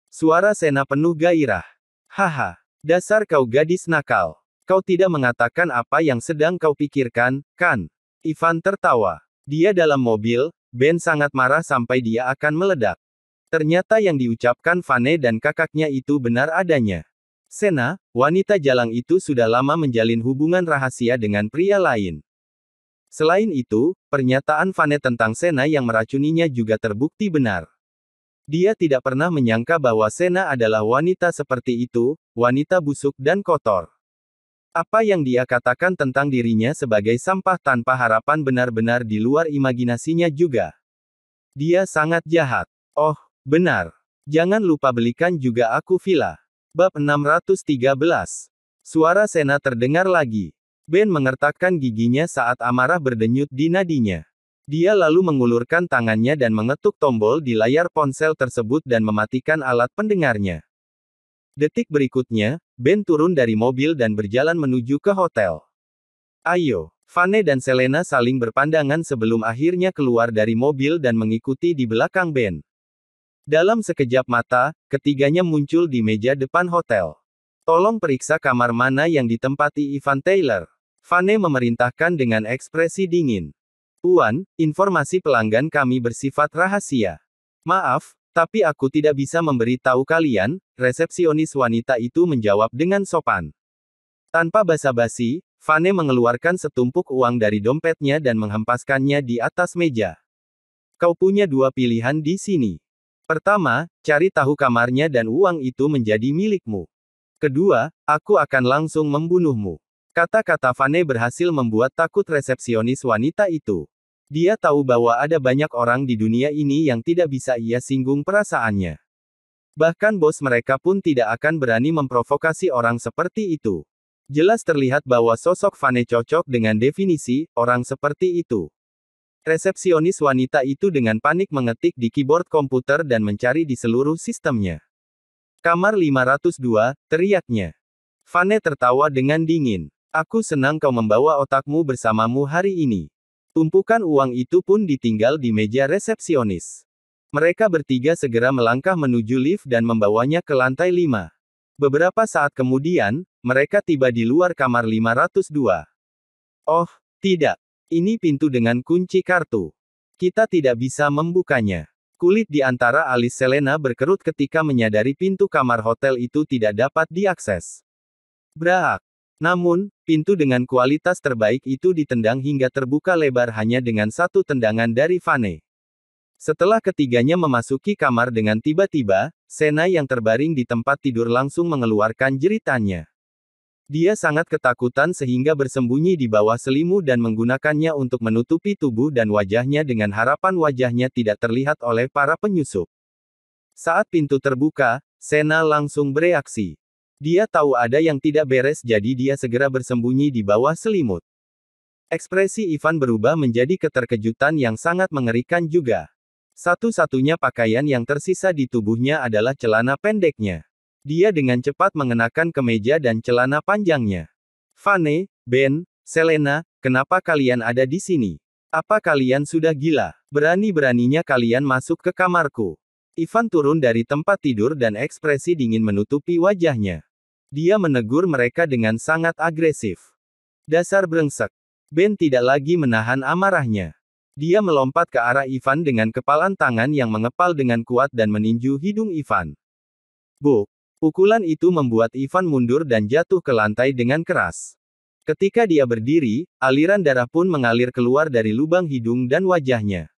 Suara Sena penuh gairah. Haha, dasar kau gadis nakal. Kau tidak mengatakan apa yang sedang kau pikirkan, kan? Ivan tertawa. Dia dalam mobil, Ben sangat marah sampai dia akan meledak. Ternyata yang diucapkan Vane dan kakaknya itu benar adanya. Sena, wanita jalang itu sudah lama menjalin hubungan rahasia dengan pria lain. Selain itu, pernyataan Vane tentang Sena yang meracuninya juga terbukti benar. Dia tidak pernah menyangka bahwa Sena adalah wanita seperti itu, wanita busuk dan kotor. Apa yang dia katakan tentang dirinya sebagai sampah tanpa harapan benar-benar di luar imajinasinya juga. Dia sangat jahat. Oh, benar. Jangan lupa belikan juga aku villa. Bab 613. Suara Sena terdengar lagi. Ben mengertakkan giginya saat amarah berdenyut di nadinya. Dia lalu mengulurkan tangannya dan mengetuk tombol di layar ponsel tersebut dan mematikan alat pendengarnya. Detik berikutnya, Ben turun dari mobil dan berjalan menuju ke hotel. Ayo, Vane dan Selena saling berpandangan sebelum akhirnya keluar dari mobil dan mengikuti di belakang Ben. Dalam sekejap mata, ketiganya muncul di meja depan hotel. Tolong periksa kamar mana yang ditempati Ivan Taylor. Vane memerintahkan dengan ekspresi dingin. Tuan, informasi pelanggan kami bersifat rahasia. Maaf, tapi aku tidak bisa memberitahu kalian, resepsionis wanita itu menjawab dengan sopan. Tanpa basa-basi, Vane mengeluarkan setumpuk uang dari dompetnya dan menghempaskannya di atas meja. Kau punya 2 pilihan di sini. Pertama, cari tahu kamarnya dan uang itu menjadi milikmu. Kedua, aku akan langsung membunuhmu. Kata-kata Vane berhasil membuat takut resepsionis wanita itu. Dia tahu bahwa ada banyak orang di dunia ini yang tidak bisa ia singgung perasaannya. Bahkan bos mereka pun tidak akan berani memprovokasi orang seperti itu. Jelas terlihat bahwa sosok Vane cocok dengan definisi orang seperti itu. Resepsionis wanita itu dengan panik mengetik di keyboard komputer dan mencari di seluruh sistemnya. Kamar 502, teriaknya. Vane tertawa dengan dingin. Aku senang kau membawa otakmu bersamamu hari ini. Tumpukan uang itu pun ditinggal di meja resepsionis. Mereka bertiga segera melangkah menuju lift dan membawanya ke lantai 5. Beberapa saat kemudian, mereka tiba di luar kamar 502. Oh, tidak. Ini pintu dengan kunci kartu. Kita tidak bisa membukanya. Kulit di antara alis Selena berkerut ketika menyadari pintu kamar hotel itu tidak dapat diakses. Braak. Namun, pintu dengan kualitas terbaik itu ditendang hingga terbuka lebar hanya dengan 1 tendangan dari Vane. Setelah ketiganya memasuki kamar dengan tiba-tiba, Sena yang terbaring di tempat tidur langsung mengeluarkan jeritannya. Dia sangat ketakutan sehingga bersembunyi di bawah selimut dan menggunakannya untuk menutupi tubuh dan wajahnya dengan harapan wajahnya tidak terlihat oleh para penyusup. Saat pintu terbuka, Sena langsung bereaksi. Dia tahu ada yang tidak beres jadi dia segera bersembunyi di bawah selimut. Ekspresi Ivan berubah menjadi keterkejutan yang sangat mengerikan juga. Satu-satunya pakaian yang tersisa di tubuhnya adalah celana pendeknya. Dia dengan cepat mengenakan kemeja dan celana panjangnya. Vane, Ben, Selena, kenapa kalian ada di sini? Apa kalian sudah gila? Berani-beraninya kalian masuk ke kamarku. Ivan turun dari tempat tidur dan ekspresi dingin menutupi wajahnya. Dia menegur mereka dengan sangat agresif. Dasar brengsek. Ben tidak lagi menahan amarahnya. Dia melompat ke arah Ivan dengan kepalan tangan yang mengepal dengan kuat dan meninju hidung Ivan. Buk! Pukulan itu membuat Ivan mundur dan jatuh ke lantai dengan keras. Ketika dia berdiri, aliran darah pun mengalir keluar dari lubang hidung dan wajahnya.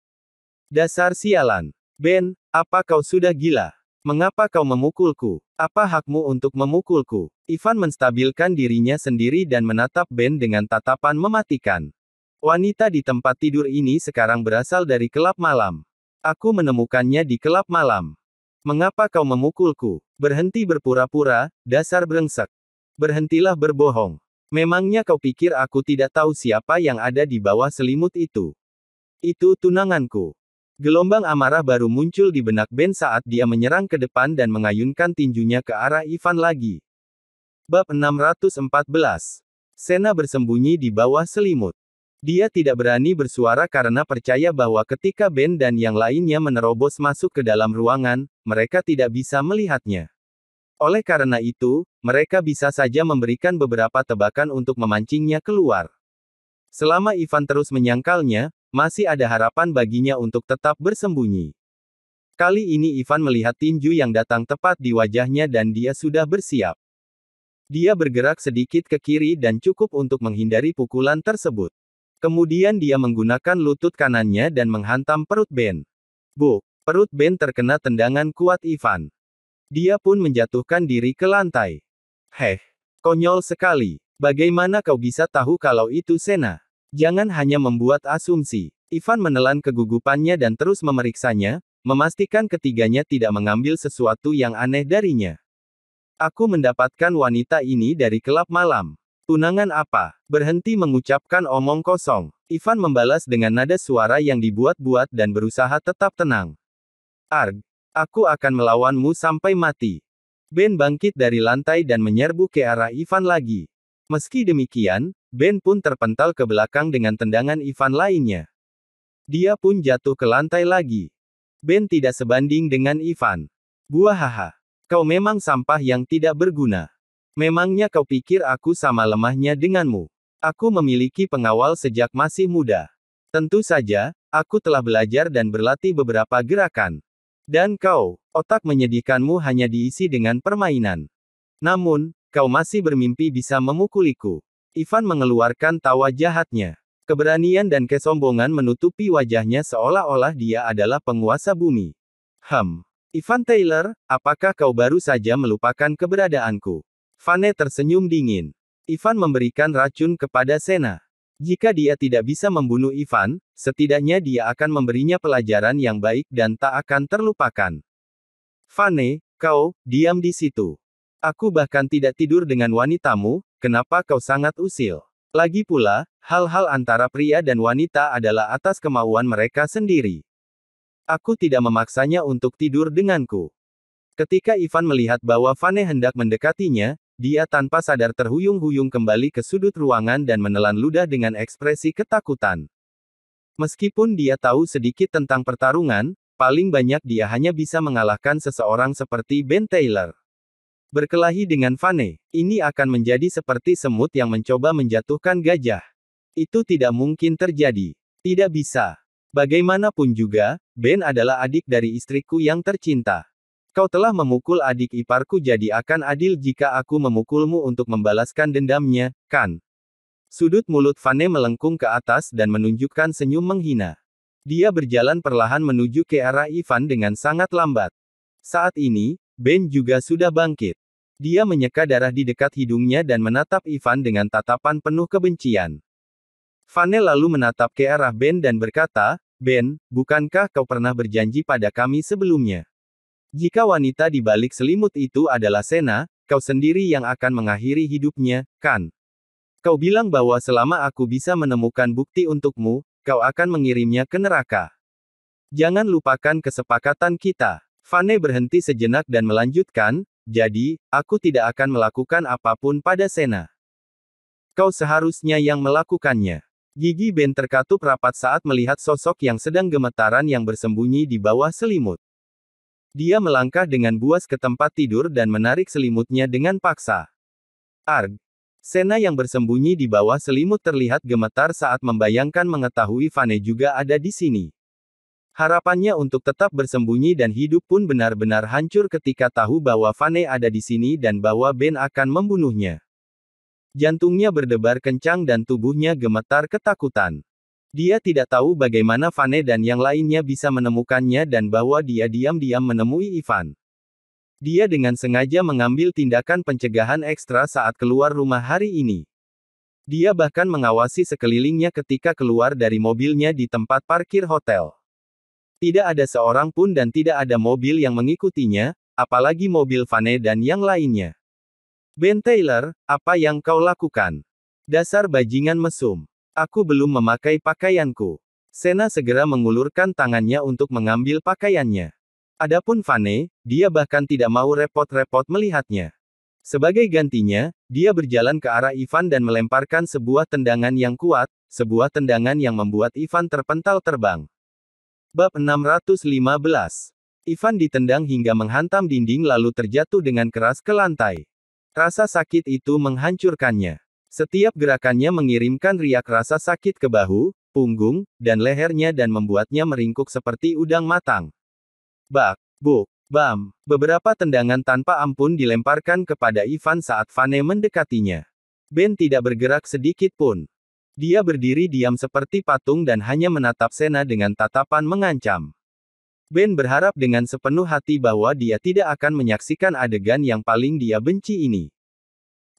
Dasar sialan. Ben, apa kau sudah gila? Mengapa kau memukulku? Apa hakmu untuk memukulku? Ivan menstabilkan dirinya sendiri dan menatap Ben dengan tatapan mematikan. Wanita di tempat tidur ini sekarang berasal dari kelab malam. Aku menemukannya di kelab malam. Mengapa kau memukulku? Berhenti berpura-pura, dasar brengsek. Berhentilah berbohong. Memangnya kau pikir aku tidak tahu siapa yang ada di bawah selimut itu? Itu tunanganku. Gelombang amarah baru muncul di benak Ben saat dia menyerang ke depan dan mengayunkan tinjunya ke arah Ivan lagi. Bab 614. Sena bersembunyi di bawah selimut. Dia tidak berani bersuara karena percaya bahwa ketika Ben dan yang lainnya menerobos masuk ke dalam ruangan, mereka tidak bisa melihatnya. Oleh karena itu, mereka bisa saja memberikan beberapa tebakan untuk memancingnya keluar. Selama Ivan terus menyangkalnya, masih ada harapan baginya untuk tetap bersembunyi. Kali ini Ivan melihat tinju yang datang tepat di wajahnya dan dia sudah bersiap. Dia bergerak sedikit ke kiri dan cukup untuk menghindari pukulan tersebut. Kemudian dia menggunakan lutut kanannya dan menghantam perut Ben. Buk! Perut Ben terkena tendangan kuat Ivan. Dia pun menjatuhkan diri ke lantai. Heh! Konyol sekali. Bagaimana kau bisa tahu kalau itu Sena? Jangan hanya membuat asumsi. Ivan menelan kegugupannya dan terus memeriksanya, memastikan ketiganya tidak mengambil sesuatu yang aneh darinya. Aku mendapatkan wanita ini dari kelab malam. Tunangan apa? Berhenti mengucapkan omong kosong. Ivan membalas dengan nada suara yang dibuat-buat dan berusaha tetap tenang. Arg! Aku akan melawanmu sampai mati. Ben bangkit dari lantai dan menyerbu ke arah Ivan lagi. Meski demikian, Ben pun terpental ke belakang dengan tendangan Ivan lainnya. Dia pun jatuh ke lantai lagi. Ben tidak sebanding dengan Ivan. Buahaha. Kau memang sampah yang tidak berguna. Memangnya kau pikir aku sama lemahnya denganmu? Aku memiliki pengawal sejak masih muda. Tentu saja, aku telah belajar dan berlatih beberapa gerakan. Dan kau, otak menyedihkanmu hanya diisi dengan permainan. Namun, kau masih bermimpi bisa memukuliku. Ivan mengeluarkan tawa jahatnya. Keberanian dan kesombongan menutupi wajahnya seolah-olah dia adalah penguasa bumi. Ivan Taylor, apakah kau baru saja melupakan keberadaanku? Vane tersenyum dingin. Ivan memberikan racun kepada Sena. Jika dia tidak bisa membunuh Ivan, setidaknya dia akan memberinya pelajaran yang baik dan tak akan terlupakan. Vane, kau, diam di situ. Aku bahkan tidak tidur dengan wanitamu, kenapa kau sangat usil? Lagi pula, hal-hal antara pria dan wanita adalah atas kemauan mereka sendiri. Aku tidak memaksanya untuk tidur denganku. Ketika Ivan melihat bahwa Vane hendak mendekatinya, dia tanpa sadar terhuyung-huyung kembali ke sudut ruangan dan menelan ludah dengan ekspresi ketakutan. Meskipun dia tahu sedikit tentang pertarungan, paling banyak dia hanya bisa mengalahkan seseorang seperti Ben Taylor. Berkelahi dengan Vane, ini akan menjadi seperti semut yang mencoba menjatuhkan gajah. Itu tidak mungkin terjadi. Tidak bisa. Bagaimanapun juga, Ben adalah adik dari istriku yang tercinta. Kau telah memukul adik iparku, jadi akan adil jika aku memukulmu untuk membalaskan dendamnya, kan? Sudut mulut Vane melengkung ke atas dan menunjukkan senyum menghina. Dia berjalan perlahan menuju ke arah Ivan dengan sangat lambat. Saat ini, Ben juga sudah bangkit. Dia menyeka darah di dekat hidungnya dan menatap Ivan dengan tatapan penuh kebencian. Vane lalu menatap ke arah Ben dan berkata, Ben, bukankah kau pernah berjanji pada kami sebelumnya? Jika wanita di balik selimut itu adalah Sena, kau sendiri yang akan mengakhiri hidupnya, kan? Kau bilang bahwa selama aku bisa menemukan bukti untukmu, kau akan mengirimnya ke neraka. Jangan lupakan kesepakatan kita. Vane berhenti sejenak dan melanjutkan, jadi, aku tidak akan melakukan apapun pada Sena. Kau seharusnya yang melakukannya. Gigi Ben terkatup rapat saat melihat sosok yang sedang gemetaran yang bersembunyi di bawah selimut. Dia melangkah dengan buas ke tempat tidur dan menarik selimutnya dengan paksa. Arg! Sena yang bersembunyi di bawah selimut terlihat gemetar saat membayangkan mengetahui Vane juga ada di sini. Harapannya untuk tetap bersembunyi dan hidup pun benar-benar hancur ketika tahu bahwa Vane ada di sini dan bahwa Ben akan membunuhnya. Jantungnya berdebar kencang dan tubuhnya gemetar ketakutan. Dia tidak tahu bagaimana Vane dan yang lainnya bisa menemukannya dan bahwa dia diam-diam menemui Ivan. Dia dengan sengaja mengambil tindakan pencegahan ekstra saat keluar rumah hari ini. Dia bahkan mengawasi sekelilingnya ketika keluar dari mobilnya di tempat parkir hotel. Tidak ada seorang pun dan tidak ada mobil yang mengikutinya, apalagi mobil Vane dan yang lainnya. Ben Taylor, apa yang kau lakukan? Dasar bajingan mesum. Aku belum memakai pakaianku. Sena segera mengulurkan tangannya untuk mengambil pakaiannya. Adapun Vane, dia bahkan tidak mau repot-repot melihatnya. Sebagai gantinya, dia berjalan ke arah Ivan dan melemparkan sebuah tendangan yang kuat, sebuah tendangan yang membuat Ivan terpental terbang. Bab 615. Ivan ditendang hingga menghantam dinding lalu terjatuh dengan keras ke lantai. Rasa sakit itu menghancurkannya. Setiap gerakannya mengirimkan riak rasa sakit ke bahu, punggung, dan lehernya dan membuatnya meringkuk seperti udang matang. Bak, buk, bam. Beberapa tendangan tanpa ampun dilemparkan kepada Ivan saat Vane mendekatinya. Ben tidak bergerak sedikit pun. Dia berdiri diam seperti patung dan hanya menatap Sena dengan tatapan mengancam. Ben berharap dengan sepenuh hati bahwa dia tidak akan menyaksikan adegan yang paling dia benci ini.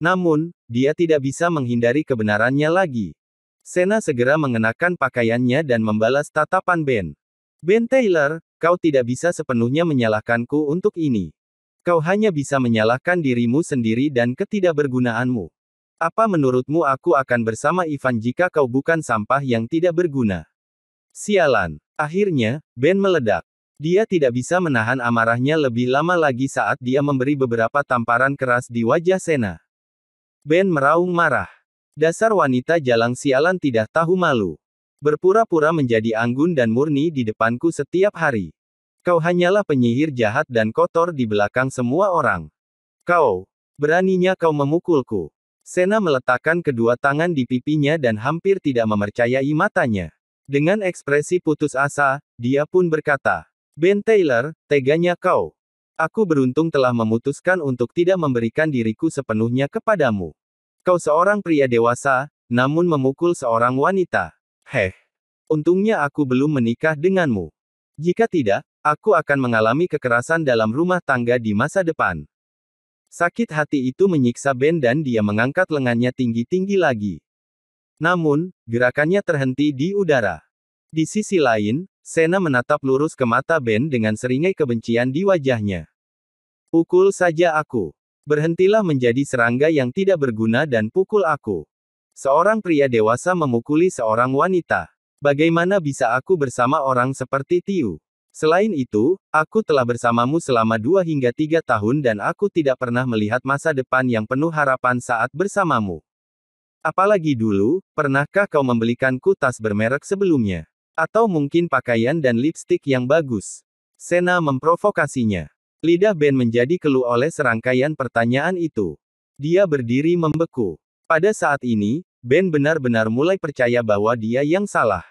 Namun, dia tidak bisa menghindari kebenarannya lagi. Sena segera mengenakan pakaiannya dan membalas tatapan Ben. Ben Taylor, kau tidak bisa sepenuhnya menyalahkanku untuk ini. Kau hanya bisa menyalahkan dirimu sendiri dan ketidakbergunaanmu. Apa menurutmu aku akan bersama Ivan jika kau bukan sampah yang tidak berguna? Sialan. Akhirnya, Ben meledak. Dia tidak bisa menahan amarahnya lebih lama lagi saat dia memberi beberapa tamparan keras di wajah Sena. Ben meraung marah. Dasar wanita jalang sialan tidak tahu malu. Berpura-pura menjadi anggun dan murni di depanku setiap hari. Kau hanyalah penyihir jahat dan kotor di belakang semua orang. Beraninya kau memukulku. Sena meletakkan kedua tangan di pipinya dan hampir tidak mempercayai matanya. Dengan ekspresi putus asa, dia pun berkata, Ben Taylor, teganya kau. Aku beruntung telah memutuskan untuk tidak memberikan diriku sepenuhnya kepadamu. Kau seorang pria dewasa, namun memukul seorang wanita. Untungnya aku belum menikah denganmu. Jika tidak, aku akan mengalami kekerasan dalam rumah tangga di masa depan. Sakit hati itu menyiksa Ben dan dia mengangkat lengannya tinggi-tinggi lagi. Namun, gerakannya terhenti di udara. Di sisi lain, Sena menatap lurus ke mata Ben dengan seringai kebencian di wajahnya. Pukul saja aku. Berhentilah menjadi serangga yang tidak berguna dan pukul aku. Seorang pria dewasa memukuli seorang wanita. Bagaimana bisa aku bersama orang seperti Tiu? Selain itu, aku telah bersamamu selama 2 hingga 3 tahun dan aku tidak pernah melihat masa depan yang penuh harapan saat bersamamu. Apalagi dulu, pernahkah kau membelikanku tas bermerek sebelumnya? Atau mungkin pakaian dan lipstik yang bagus? Sena memprovokasinya. Lidah Ben menjadi keluh oleh serangkaian pertanyaan itu. Dia berdiri membeku. Pada saat ini, Ben benar-benar mulai percaya bahwa dia yang salah.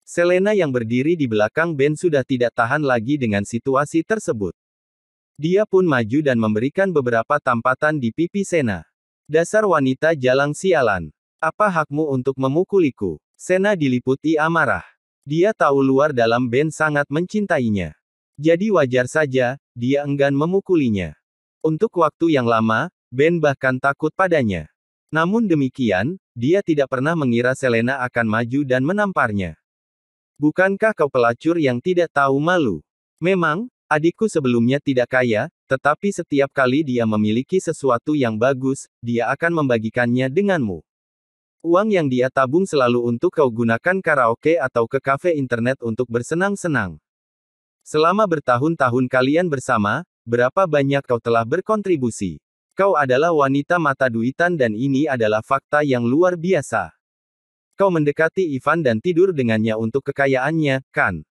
Selena yang berdiri di belakang Ben sudah tidak tahan lagi dengan situasi tersebut. Dia pun maju dan memberikan beberapa tampatan di pipi Sena. Dasar wanita jalang sialan. Apa hakmu untuk memukuliku? Sena diliputi amarah. Dia tahu luar dalam Ben sangat mencintainya. Jadi wajar saja, dia enggan memukulinya. Untuk waktu yang lama, Ben bahkan takut padanya. Namun demikian, dia tidak pernah mengira Selena akan maju dan menamparnya. Bukankah kau pelacur yang tidak tahu malu? Memang, adikku sebelumnya tidak kaya, tetapi setiap kali dia memiliki sesuatu yang bagus, dia akan membagikannya denganmu. Uang yang dia tabung selalu untuk kau gunakan karaoke atau ke kafe internet untuk bersenang-senang. Selama bertahun-tahun kalian bersama, berapa banyak kau telah berkontribusi? Kau adalah wanita mata duitan dan ini adalah fakta yang luar biasa. Kau mendekati Ivan dan tidur dengannya untuk kekayaannya, kan?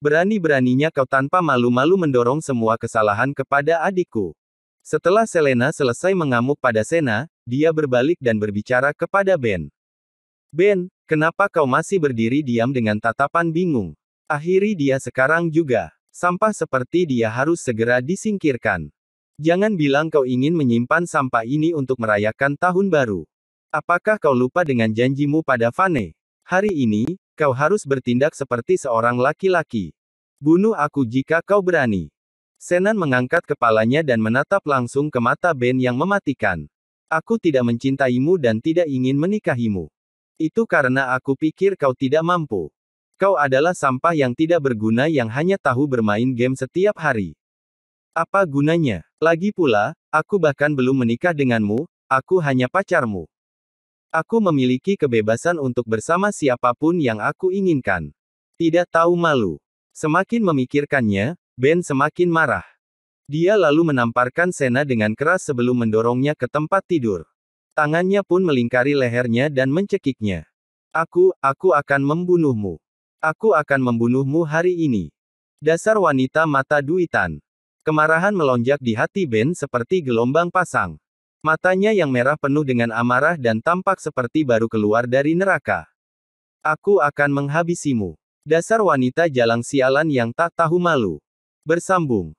Berani-beraninya kau tanpa malu-malu mendorong semua kesalahan kepada adikku. Setelah Selena selesai mengamuk pada Sena, dia berbalik dan berbicara kepada Ben. Ben, kenapa kau masih berdiri diam dengan tatapan bingung? Akhiri dia sekarang juga. Sampah seperti dia harus segera disingkirkan. Jangan bilang kau ingin menyimpan sampah ini untuk merayakan tahun baru. Apakah kau lupa dengan janjimu pada Vane? Hari ini, kau harus bertindak seperti seorang laki-laki. Bunuh aku jika kau berani. Senan mengangkat kepalanya dan menatap langsung ke mata Ben yang mematikan. Aku tidak mencintaimu dan tidak ingin menikahimu. Itu karena aku pikir kau tidak mampu. Kau adalah sampah yang tidak berguna yang hanya tahu bermain game setiap hari. Apa gunanya? Lagi pula, aku bahkan belum menikah denganmu, aku hanya pacarmu. Aku memiliki kebebasan untuk bersama siapapun yang aku inginkan. Tidak tahu malu. Semakin memikirkannya, Ben semakin marah. Dia lalu menamparkan Sena dengan keras sebelum mendorongnya ke tempat tidur. Tangannya pun melingkari lehernya dan mencekiknya. Aku akan membunuhmu. Aku akan membunuhmu hari ini. Dasar wanita mata duitan. Kemarahan melonjak di hati Ben seperti gelombang pasang. Matanya yang merah penuh dengan amarah dan tampak seperti baru keluar dari neraka. Aku akan menghabisimu. Dasar wanita jalang sialan yang tak tahu malu. Bersambung.